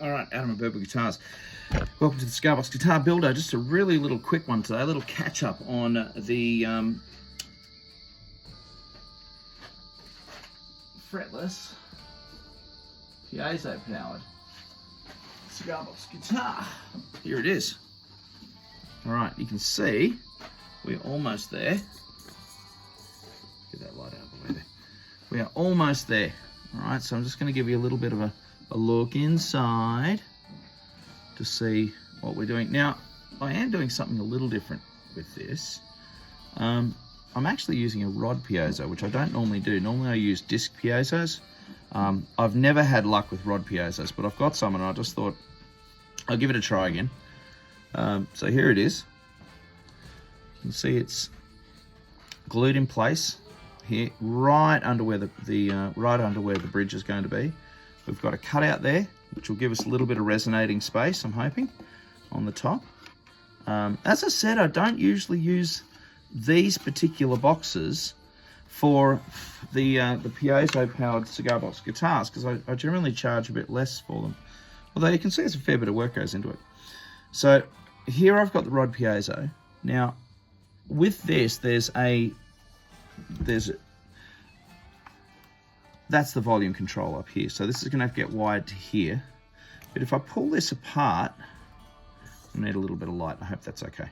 All right, Adam and Burble Guitars. Welcome to the Cigar Box Guitar Builder. Just a really little quick one today, a little catch up on the fretless piezo powered Cigar Box guitar. Here it is. All right, you can see we're almost there. Get that light out of the way there. We are almost there. All right, so I'm just going to give you a little bit of a look inside to see what we're doing. Now, I am doing something a little different with this. I'm actually using a rod piezo, which I don't normally do. Normally I use disc piezos. I've never had luck with rod piezos, but I've got some and I just thought I'll give it a try again. So here it is. You can see it's glued in place here, right under where the bridge is going to be. We've got a cutout there, which will give us a little bit of resonating space, I'm hoping, on the top. As I said, I don't usually use these particular boxes for the piezo-powered cigar box guitars, because I generally charge a bit less for them. Although you can see there's a fair bit of work goes into it. So here I've got the rod piezo. Now, with this, that's the volume control up here. So this is going to have to get wired to here. But if I pull this apart, I need a little bit of light. I hope that's okay.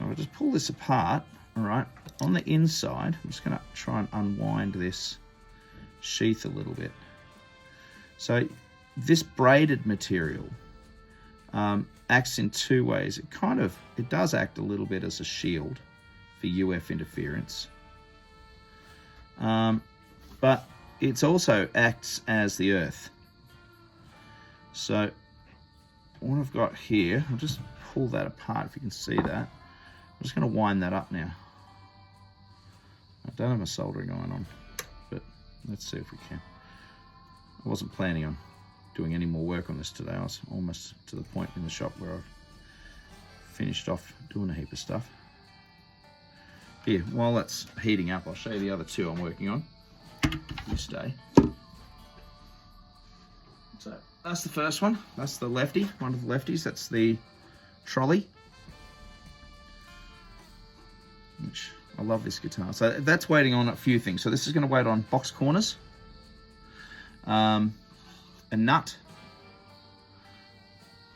I'll just pull this apart. All right. On the inside, I'm just going to try and unwind this sheath a little bit. So this braided material acts in two ways. It does act a little bit as a shield for UF interference. But it also acts as the earth. So what I've got here, I'll just pull that apart if you can see that. I'm just going to wind that up now. I don't have my soldering iron on, but let's see if we can. I wasn't planning on doing any more work on this today. I was almost to the point in the shop where I've finished off doing a heap of stuff. Here, while that's heating up, I'll show you the other two I'm working on. You stay. So that's the first one. That's the Lefty, one of the Lefties. That's the trolley, which I love this guitar. So that's waiting on a few things. So this is going to wait on box corners, a nut,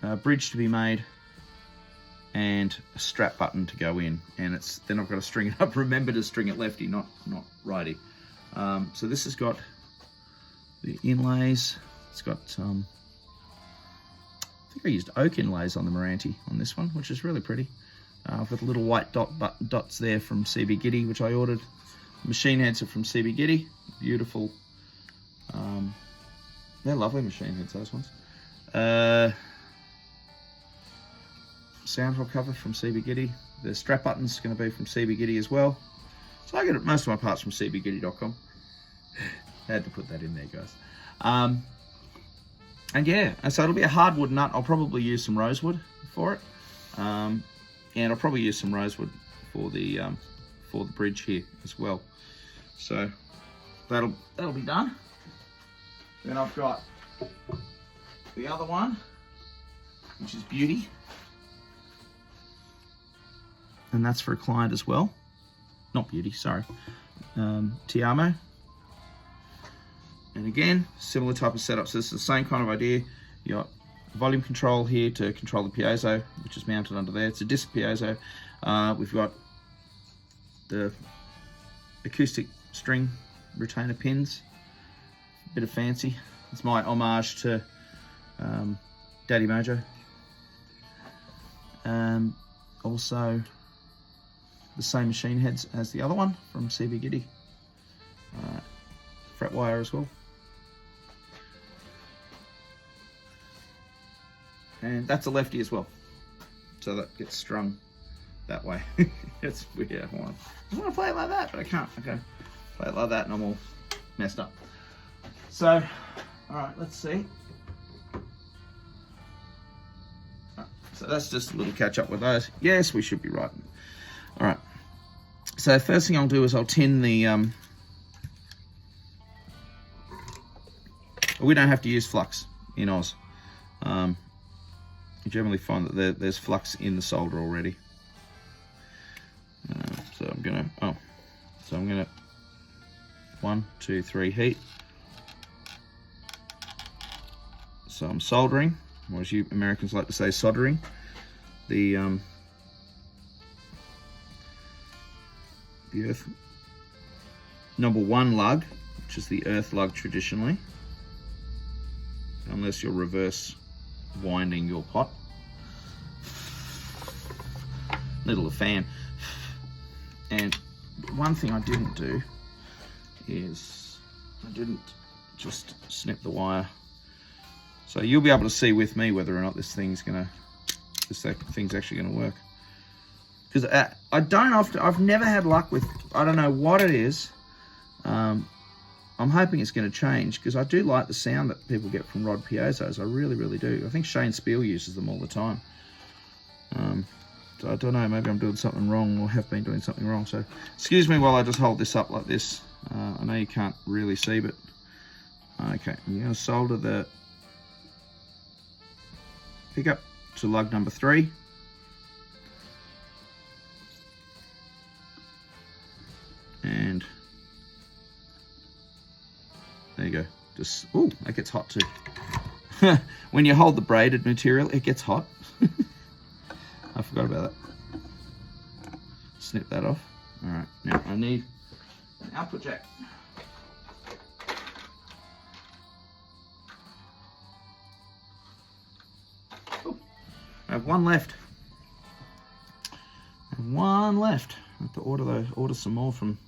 a bridge to be made, and a strap button to go in. And then I've got to string it up. Remember to string it lefty, not righty. So this has got the inlays. It's got, I think I used oak inlays on the Marante on this one, which is really pretty. I've got the little white dots there from CB Giddy, which I ordered. Machine heads are from CB Giddy. Beautiful. They're lovely machine heads, those ones. Soundhole cover from CB Giddy. The strap button's going to be from CB Giddy as well. So I get most of my parts from cbgiddy.com. Had to put that in there, guys. And yeah, so it'll be a hardwood nut. I'll probably use some rosewood for it. And I'll probably use some rosewood for the bridge here as well. So that'll be done. Then I've got the other one, which is Beauty. And that's for a client as well. Not Beauty, sorry. Tiamo. And again, similar type of setup. So this is the same kind of idea. You got volume control here to control the piezo, which is mounted under there. It's a disc piezo. We've got the acoustic string retainer pins. A bit of fancy. It's my homage to Daddy Mojo. Also, the same machine heads as the other one from CB Giddy. Fret wire as well. And that's a Lefty as well. So that gets strung that way. It's weird. I want to play it like that, but I can't. Okay, play it like that and I'm all messed up. So, all right, let's see. So that's just a little catch up with those. Yes, we should be right. All right. So first thing I'll do is I'll tin the we don't have to use flux in Oz. you generally find that there's flux in the solder already. So I'm gonna 1, 2, 3 heat. So I'm soldering, or as you Americans like to say, soldering, the earth number 1 lug, which is the earth lug traditionally, unless you're reverse winding your pot. Little fan. And one thing I didn't do is I didn't just snip the wire. So you'll be able to see with me whether or not this thing's actually gonna work. Because I've never had luck with, I don't know what it is. I'm hoping it's going to change, because I do like the sound that people get from rod piezos. I really, really do. I think Shane Spiel uses them all the time. So I don't know, maybe I'm doing something wrong, or have been doing something wrong. So excuse me while I just hold this up like this. I know you can't really see, but okay. I'm going to solder the pickup to lug number 3. And there you go. Just, oh, that gets hot too. When you hold the braided material, it gets hot. I forgot about that. Snip that off. All right, now I need an output jack. Oh, I have 1 left. I have 1 left. I have to order some more from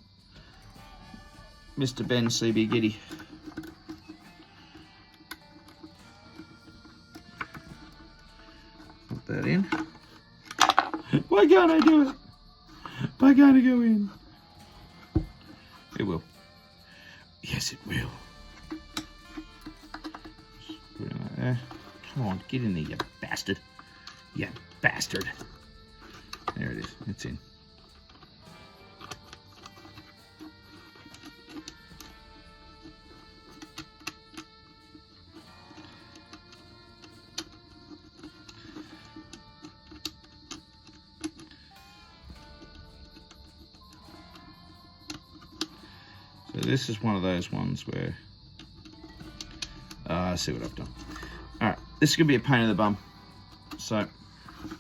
Mr. Ben CB Giddy. Put that in. Why can't I do it? Why can't it go in? It will. Yes, it will. Put it like there. Come on, get in there, you bastard. You bastard. There it is. It's in. So this is one of those ones where, I see what I've done. All right, this is gonna be a pain in the bum. So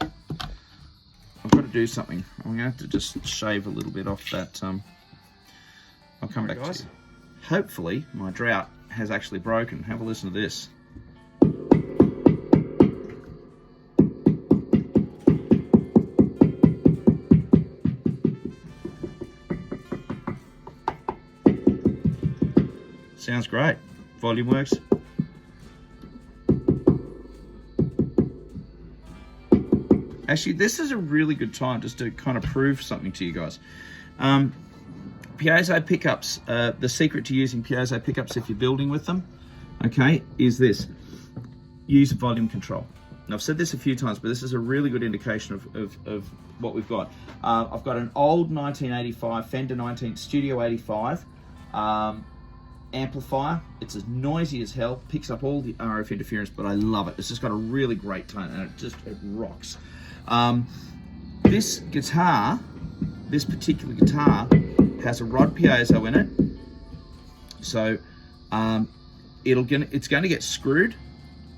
I've got to do something. I'm gonna have to just shave a little bit off that. I'll come back to you. Hopefully my drought has actually broken. Have a listen to this. Sounds great. Volume works. Actually, this is a really good time just to kind of prove something to you guys. Piezo pickups, the secret to using piezo pickups if you're building with them, okay, is this. Use volume control. And I've said this a few times, but this is a really good indication of what we've got. I've got an old 1985 Fender Studio 85 amplifier. It's as noisy as hell, picks up all the RF interference, but I love it. It's just got a really great tone, and it rocks. This guitar, this particular guitar, has a rod piezo in it, so it's going to get screwed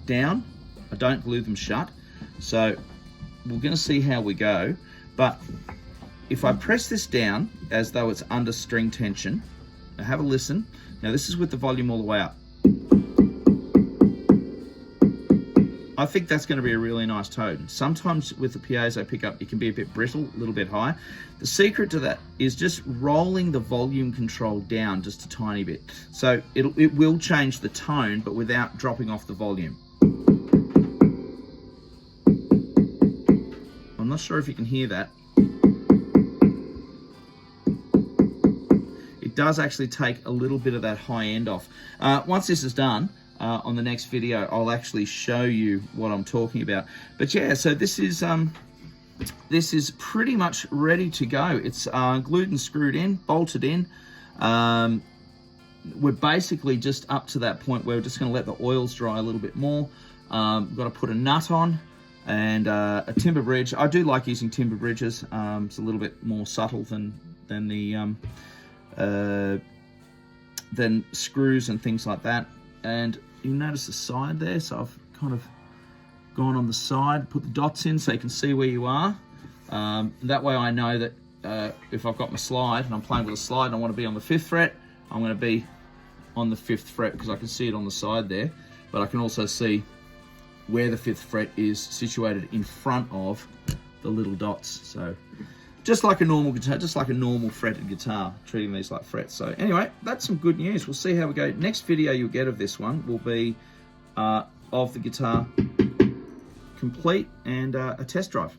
down. I don't glue them shut, so we're going to see how we go. But if I press this down as though it's under string tension, now have a listen. Now this is with the volume all the way up. I think that's going to be a really nice tone. Sometimes with the piezo pickup, it can be a bit brittle, a little bit high. The secret to that is just rolling the volume control down just a tiny bit. So it will change the tone, but without dropping off the volume. I'm not sure if you can hear that. It does actually take a little bit of that high end off. Once this is done, on the next video, I'll actually show you what I'm talking about. But yeah, so this is pretty much ready to go. It's glued and screwed in, bolted in. We're basically just up to that point where we're just going to let the oils dry a little bit more. Got to put a nut on and a timber bridge. I do like using timber bridges. It's a little bit more subtle than screws and things like that. And you notice the side there, so I've kind of gone on the side, put the dots in so you can see where you are. That way I know that if I've got my slide and I'm playing with a slide and I want to be on the 5th fret, I'm going to be on the 5th fret because I can see it on the side there, but I can also see where the 5th fret is situated in front of the little dots. So just like a normal guitar, just like a normal fretted guitar, treating these like frets. So anyway, that's some good news. We'll see how we go. Next video you'll get of this one will be of the guitar complete and a test drive.